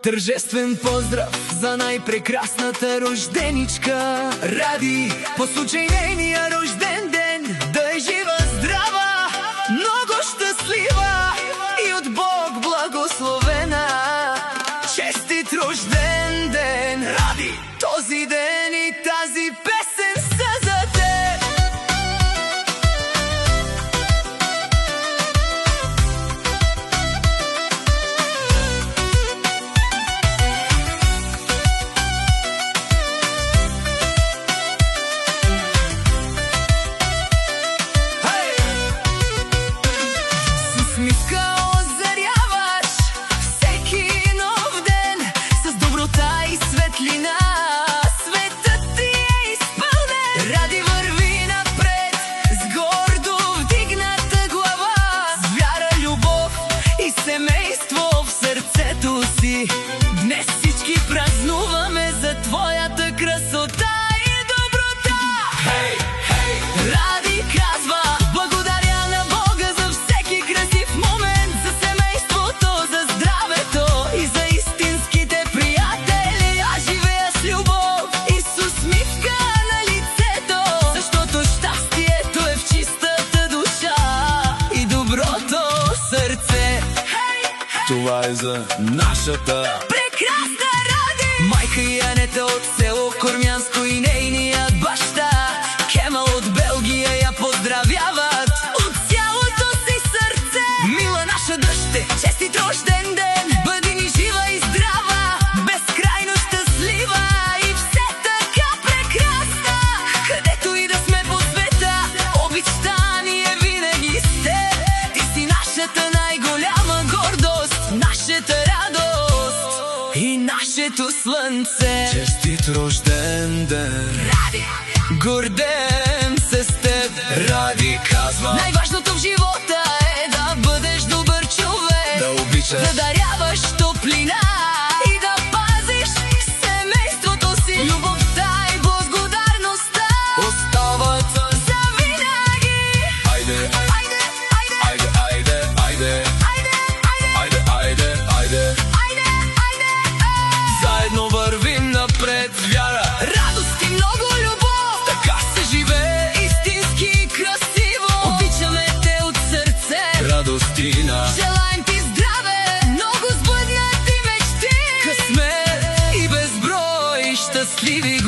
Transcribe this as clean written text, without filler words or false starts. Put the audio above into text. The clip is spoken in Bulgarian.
Тържествен поздрав за най-прекрасната рожденичка Ради, по случай нейния рожден ден, да е жива, здрава, много щастлива и от Бог благословена. Честит рожден ден, Ради! Този ден и тази песен са за теб. Усмивка озаряваш всеки нов ден с доброта и светлина. Светът ти е изпълнен. Ради, върви напред с гордо вдигната глава, с вяра, любов и семейство в сърцето си. Днес всички празнуваме за твоята красота и доброта. Хей, хей! Ради казва: благодаря на Бога за всеки красив момент, за семейството, за здравето и за истинските приятели. Аз живея с любов и с усмивка на лицето, защото щастието е в чистата душа и доброто сърце. Това е за нашата прекрасна Ради! Майка и Анета от село Кормянско и нейният баща Кемал от Белгия я поздравяват от цялото си сърце. Мила наша дъще, честит рожден ден! Бъди ни жива и здрава, безкрайно щастлива и все така прекрасна. Където и да сме по света, обичта ни е винаги с теб. Ти си нашата най-голяма гордост, нашата радост и нашето слънце. честит рожден ден. Ради! Гордеем се с теб. Ради казва: Най-важното в живота е да бъдеш добър човек, да обичаш, да даряваш топлина и да пазиш семейството си. Любовта и благодарността остават за винаги. Айде, Айде, айде, айде, айде, айде, айде, айде, айде, айде, айде, айде, заедно вървим напред с вяра. радост и много любов, Така се живее истински и красиво. Обичаме те от сърце, Радостина, желаем ти здраве, много сбъднати мечти, късмет и безброй щастливи